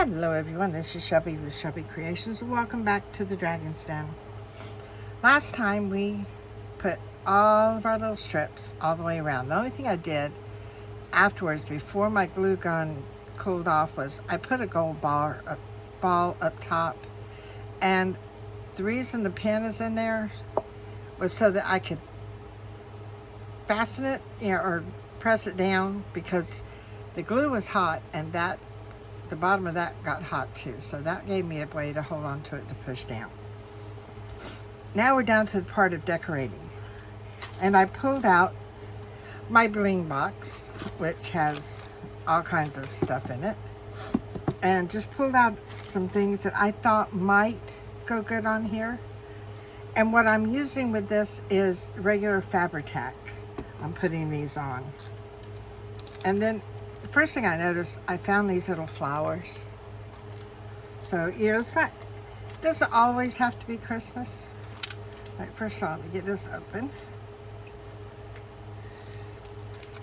Hello everyone, this is Shelby with Shelby Creations. Welcome back to the Dragon's Den. Last time we put all of our little strips all the way around. The only thing I did afterwards, before my glue gun cooled off, was I put a gold ball up top. And the reason the pin is in there was so that I could fasten it, or press it down, because the glue was hot and the bottom of that got hot too. So that gave me a way to hold on to it to push down. Now we're down to the part of decorating. And I pulled out my bling box, which has all kinds of stuff in it. And just pulled out some things that I thought might go good on here. And what I'm using with this is regular Fabri-Tac. I'm putting these on. And then the first thing I noticed, I found these little flowers. So, it doesn't always have to be Christmas. Right, first of all, let me get this open.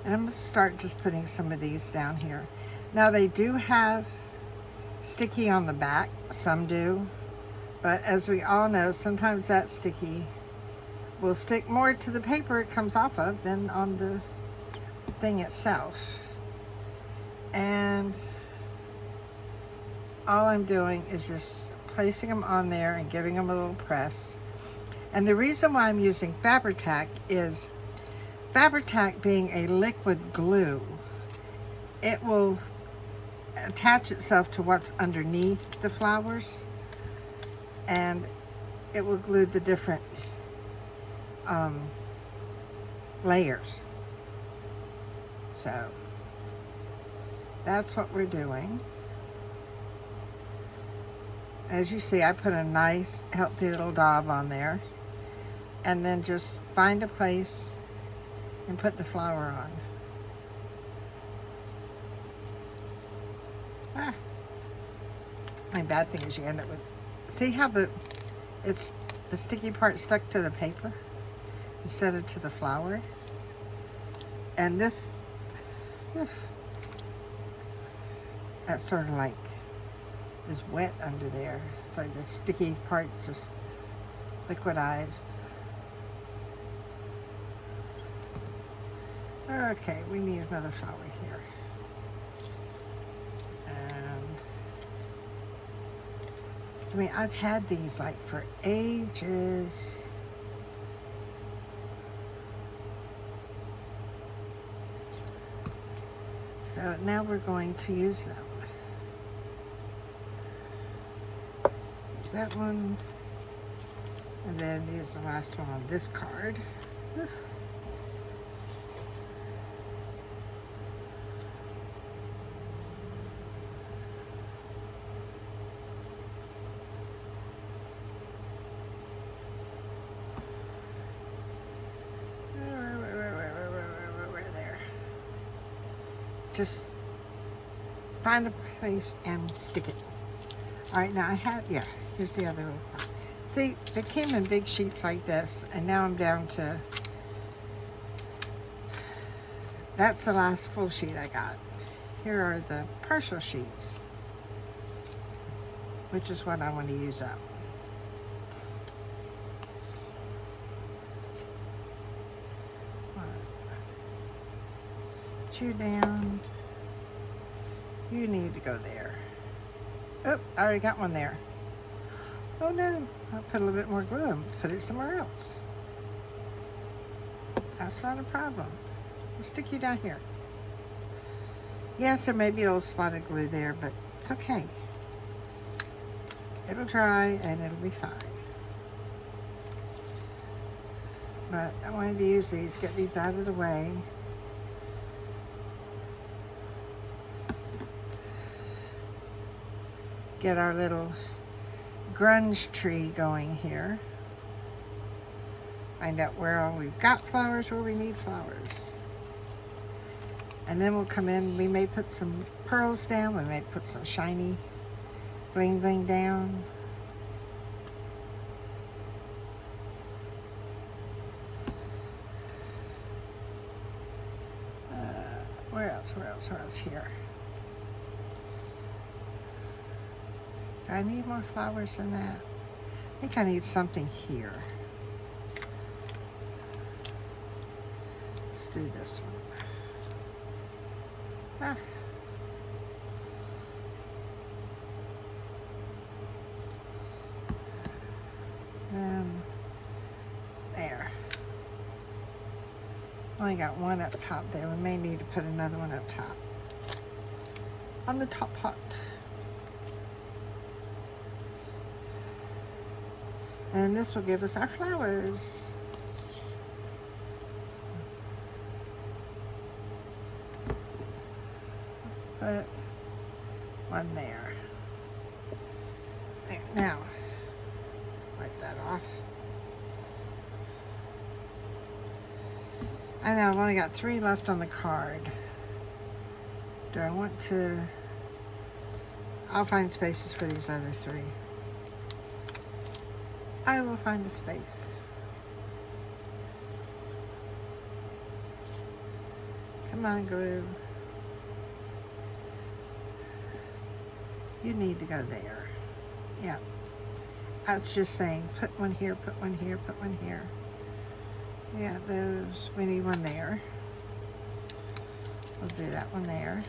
And I'm going to start just putting some of these down here. Now, they do have sticky on the back. Some do. But as we all know, sometimes that sticky will stick more to the paper it comes off of than on the thing itself. And all I'm doing is just placing them on there and giving them a little press. And the reason why I'm using Fabri-Tac is Fabri-Tac, being a liquid glue, it will attach itself to what's underneath the flowers, and it will glue the different layers. So that's what we're doing. As you see, I put a nice, healthy little daub on there, and then just find a place and put the flower on. My bad thing is you end up with, see how the sticky part stuck to the paper instead of to the flower? And this, that's sort of like is wet under there. So the sticky part just liquidized. Okay, we need another flower here. And so, I've had these like for ages. So now we're going to use them. Use that one, and then use the last one on this card. There. Just find a place and stick it. All right, now here's the other one. See, they came in big sheets like this, and now I'm down to, that's the last full sheet I got. Here are the partial sheets, which is what I want to use up. Put you down. You need to go there. Oh, I already got one there. Oh no, I'll put a little bit more glue and put it somewhere else. That's not a problem. I'll stick you down here. Yes, there may be a little spotted glue there, but it's okay. It'll dry and it'll be fine. But I wanted to use these, get these out of the way. Get our little grunge tree going here. Find out where we've got flowers, where we need flowers. And then we'll come in, we may put some pearls down, we may put some shiny bling bling down. Where else here? Do I need more flowers than that? I think I need something here. Let's do this one. Ah. There. Only got one up top there. We may need to put another one up top. On the top pot. And this will give us our flowers. Put one there. There. Now, wipe that off. I know I've only got 3 left on the card. Do I want to... I'll find spaces for these other 3. I will find the space. Come on, glue. You need to go there. Yeah. That's just saying, put one here, put one here, put one here. Yeah, those, we need one there. We'll do that one there.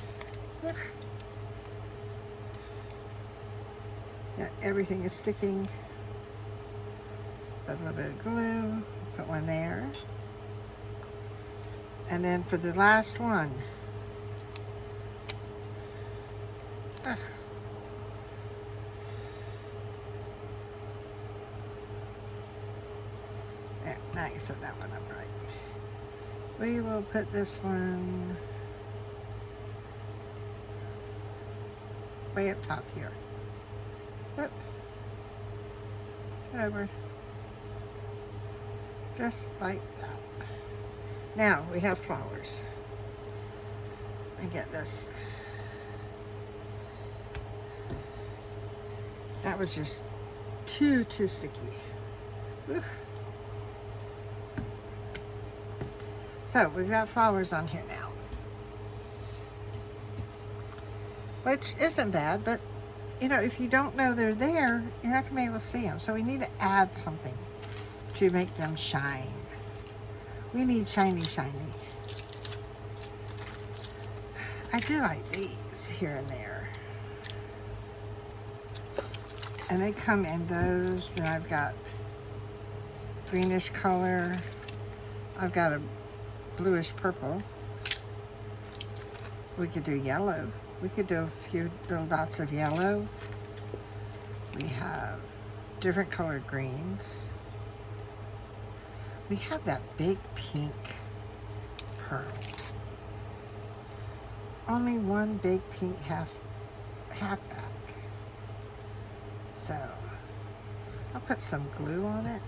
Yeah, everything is sticking. Put a little bit of glue, put one there. And then for the last one, there, now you set that one up right. We will put this one way up top here. Whoop. Over. Just like that. Now we have flowers. I get this. That was just too sticky. Oof. So we've got flowers on here now, which isn't bad, but you know, if you don't know they're there, you're not gonna be able to see them. So we need to add something to make them shine. We need shiny. I do like these here and there. And they come in those, and I've got greenish color. I've got a bluish purple. We could do yellow. We could do a few little dots of yellow. We have different colored greens. We have that big pink pearl. Only one big pink halfback. So I'll put some glue on it.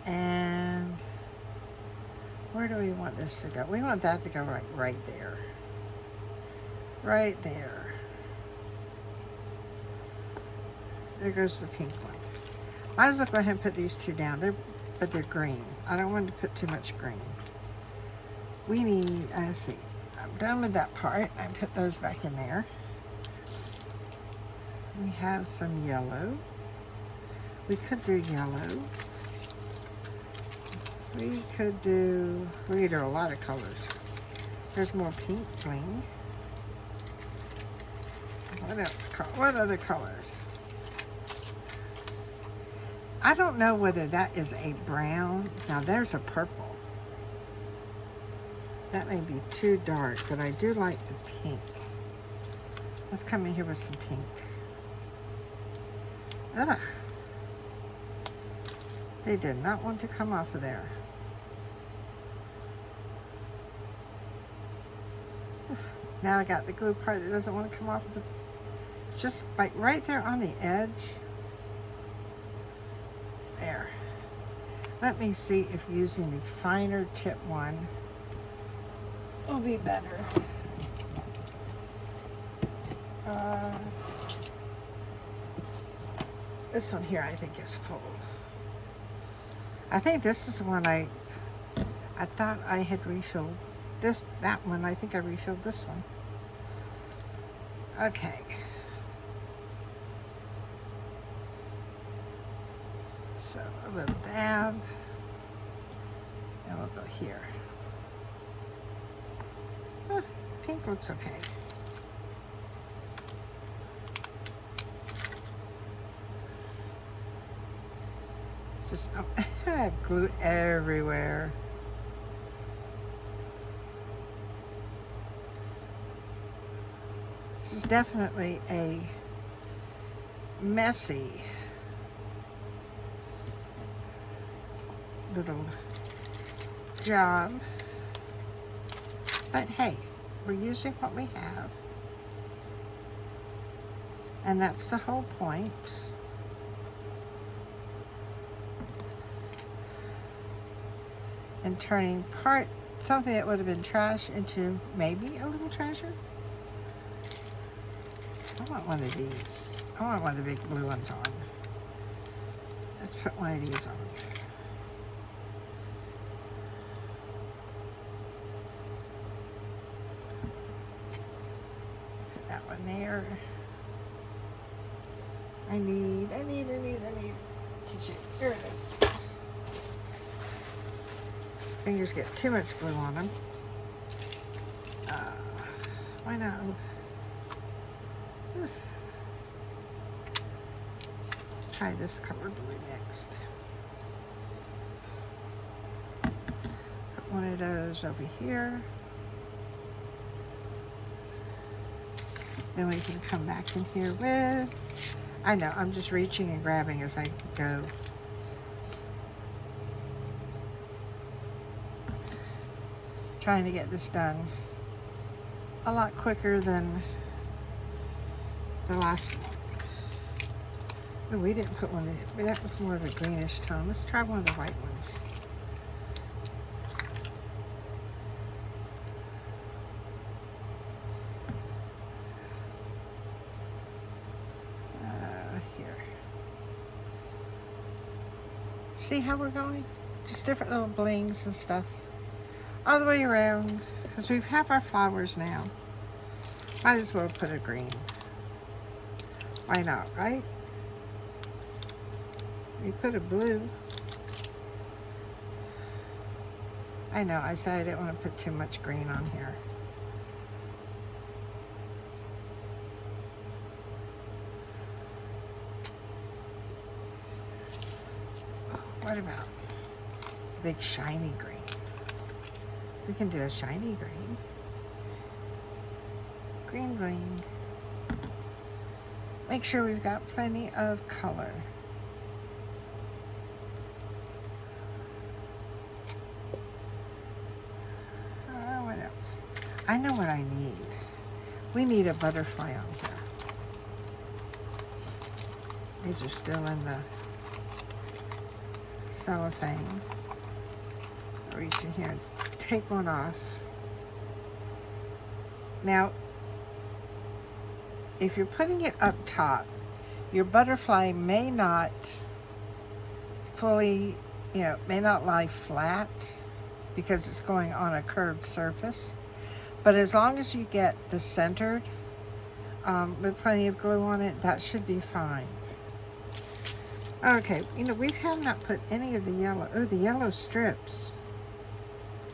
And where do we want this to go? We want that to go right there. Right there. There goes the pink one. Might as well go ahead and put these 2 down. But they're green. I don't want to put too much green. We need, let's see, I'm done with that part. I put those back in there. We have some yellow. We could do yellow. We could do a lot of colors. There's more pink bling. What else? What other colors? I don't know whether that is a brown. Now there's a purple. That may be too dark, but I do like the pink. Let's come in here with some pink. Ugh. They did not want to come off of there. Now I got the glue part that doesn't want to come off of the... It's just like right there on the edge. There. Let me see if using the finer tip one will be better. This one here I think is full. I think this is the one I thought I had refilled. That one, I think I refilled this one. Okay. So a little dab, and we'll go here. Pink looks okay. Just, I have glue everywhere. This is definitely a messy little job, but hey, we're using what we have, and that's the whole point. And turning something that would have been trash into maybe a little treasure. I want one of these. I want one of the big blue ones on. Let's put one of these on. Put that one there. I need tissue. Here it is. Fingers get too much glue on them. Why not? Try this color blue next. Put one of those over here. Then we can come back in here with, I know, I'm just reaching and grabbing as I go. Trying to get this done a lot quicker than the last one. Oh, we didn't put one in. That was more of a greenish tone. Let's try one of the white ones. Here. See how we're going? Just different little blings and stuff. All the way around, because we have our flowers now. Might as well put a green. Why not, right? We put a blue. I know, I said I didn't want to put too much green on here. Oh, what about a big shiny green? We can do a shiny green. Green bling. Make sure we've got plenty of color. What else? I know what I need. We need a butterfly on here. These are still in the cellophane. Reach in here and take one off. Now, if you're putting it up top, your butterfly may not fully, may not lie flat because it's going on a curved surface. But as long as you get the centered with plenty of glue on it, that should be fine. Okay, we have not put any of the yellow. Oh, the yellow strips.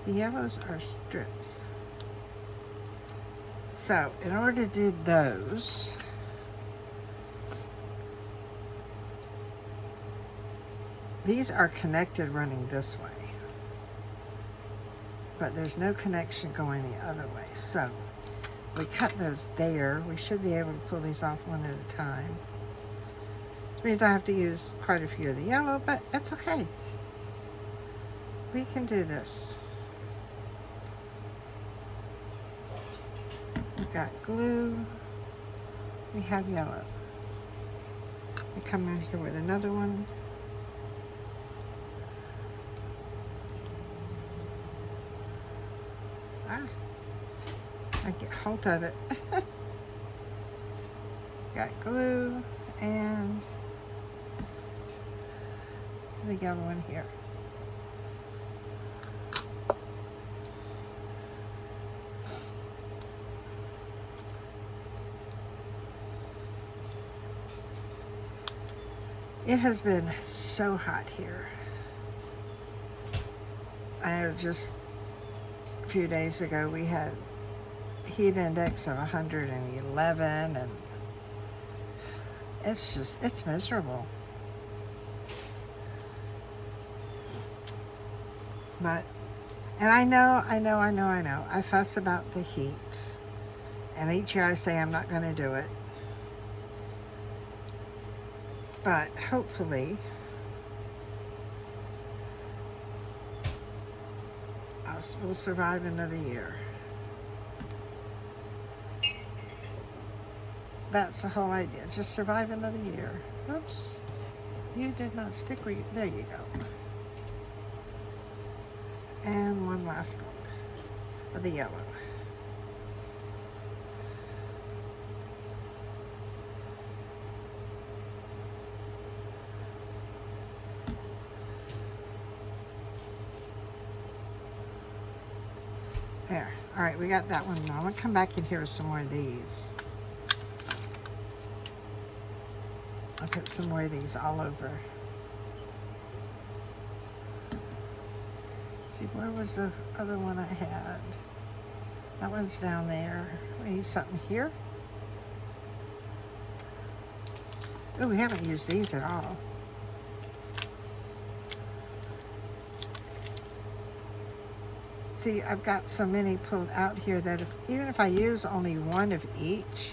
The yellows are strips. So, in order to do those, these are connected running this way, but there's no connection going the other way. So, we cut those there. We should be able to pull these off one at a time. Which means I have to use quite a few of the yellow, but that's okay. We can do this. We've got glue. We have yellow. We come in here with another one. I get hold of it. Got glue and the yellow one here. It has been so hot here. I know just a few days ago we had heat index of 111, and it's miserable. But, and I know, I fuss about the heat. And each year I say I'm not going to do it. But hopefully, we'll survive another year. That's the whole idea. Just survive another year. Oops. You did not stick where you... There you go. And one last one. Of the yellow. There. All right, we got that one now. I'm going to come back in here with some more of these. I'll put some more of these all over. See, where was the other one I had? That one's down there. We need something here. Oh, we haven't used these at all. See, I've got so many pulled out here that even if I use only one of each,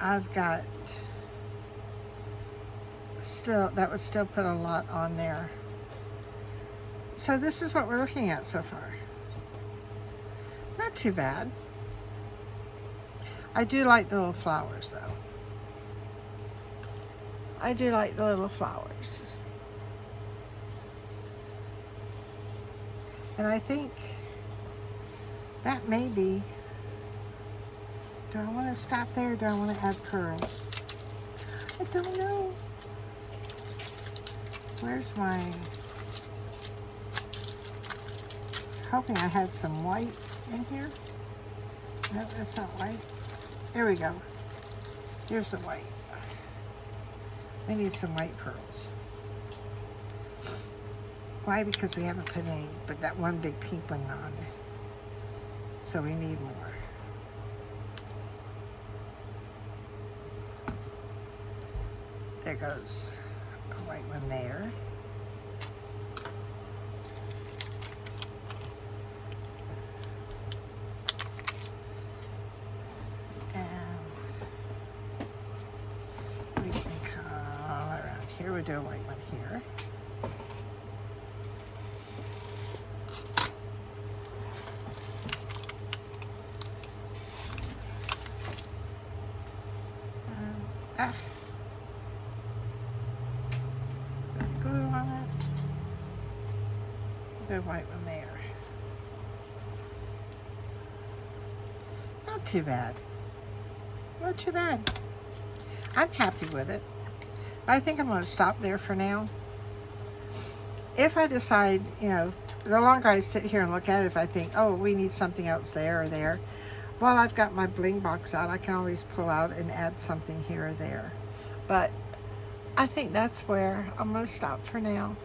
I've got that would still put a lot on there. So this is what we're looking at so far. Not too bad. I do like the little flowers though. I do like the little flowers. And I think that may be, do I want to stop there or do I want to add pearls? I don't know. Where's my, I was hoping I had some white in here. No, that's not white. There we go. Here's the white. We need some white pearls. Why? Because we haven't put any, but that one big pink one on. So we need more. There goes a white one there. And we can come around here. We'll do a white one here. Glue on it. Good white one there. Not too bad. Not too bad. I'm happy with it. I think I'm going to stop there for now. If I decide, you know, the longer I sit here and look at it, if I think, oh, we need something else there or there, well, I've got my bling box out. I can always pull out and add something here or there. But I think that's where I'm going to stop for now.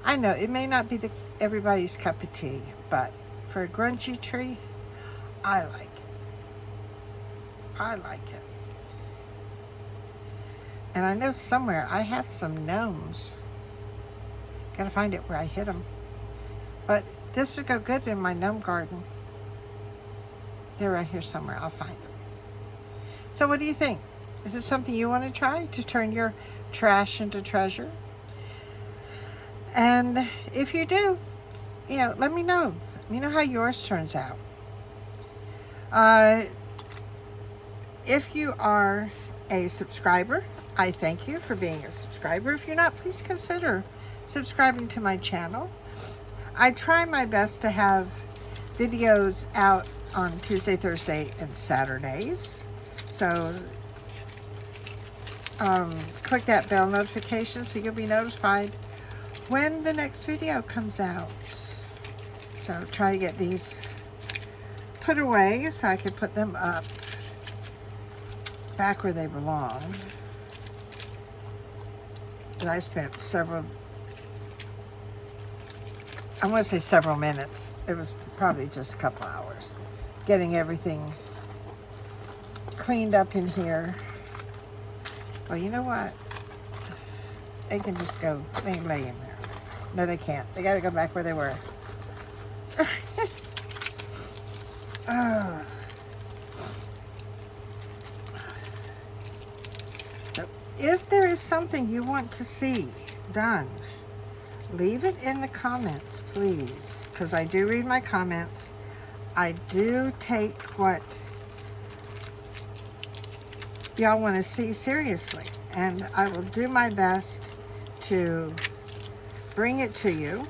I know it may not be everybody's cup of tea, but for a grungy tree, I like it. I like it. And I know somewhere I have some gnomes. Gotta find it where I hid them. But this would go good in my gnome garden. They're right here somewhere. I'll find them. So what do you think? Is it something you want to try to turn your trash into treasure? And if you do, you know, let me know. Let me know how yours turns out. If you are a subscriber, I thank you for being a subscriber. If you're not, please consider subscribing to my channel. I try my best to have videos out on Tuesday, Thursday, and Saturdays. So click that bell notification so you'll be notified when the next video comes out. So try to get these put away so I can put them up back where they belong. And I spent I want to say several minutes. It was probably just a couple hours getting everything cleaned up in here. Well, you know what? They can just go, they can lay in there. No, they can't. They got to go back where they were. So if there is something you want to see done, leave it in the comments, please, because I do read my comments. I do take what y'all want to see seriously, and I will do my best to bring it to you.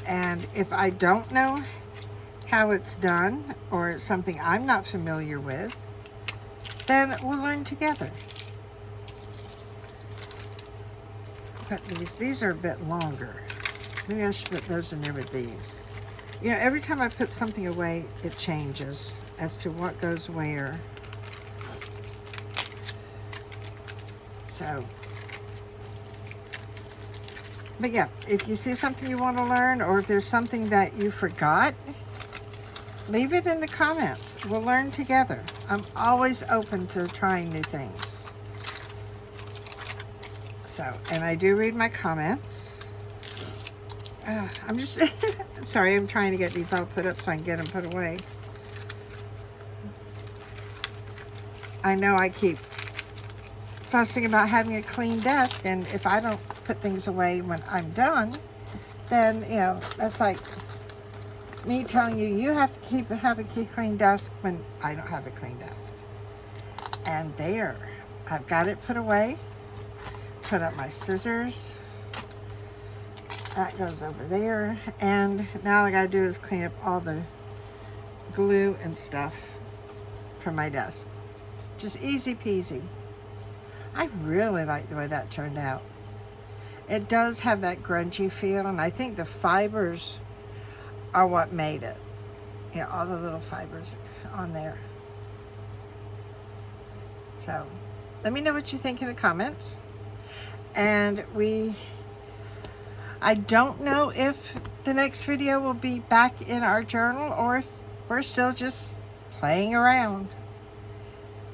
And if I don't know how it's done, or it's something I'm not familiar with, then we'll learn together. But these are a bit longer. Maybe I should put those in there with these. You know, every time I put something away, it changes as to what goes where. So, but yeah, if you see something you want to learn, or if there's something that you forgot, leave it in the comments. We'll learn together. I'm always open to trying new things. So, and I do read my comments. I'm just, I'm sorry, I'm trying to get these all put up so I can get them put away. I know I keep fussing about having a clean desk, and if I don't put things away when I'm done, then, you know, that's like me telling you, you have to have a clean desk when I don't have a clean desk. And there, I've got it put away. Put up my scissors. That goes over there. And now all I gotta do is clean up all the glue and stuff from my desk. Just easy peasy. I really like the way that turned out. It does have that grungy feel, and I think the fibers are what made it. You know, all the little fibers on there. So, let me know what you think in the comments. And I don't know if the next video will be back in our journal, or if we're still just playing around.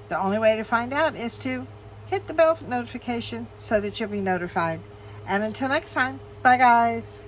The only way to find out is to hit the bell notification so that you'll be notified. And until next time, bye guys.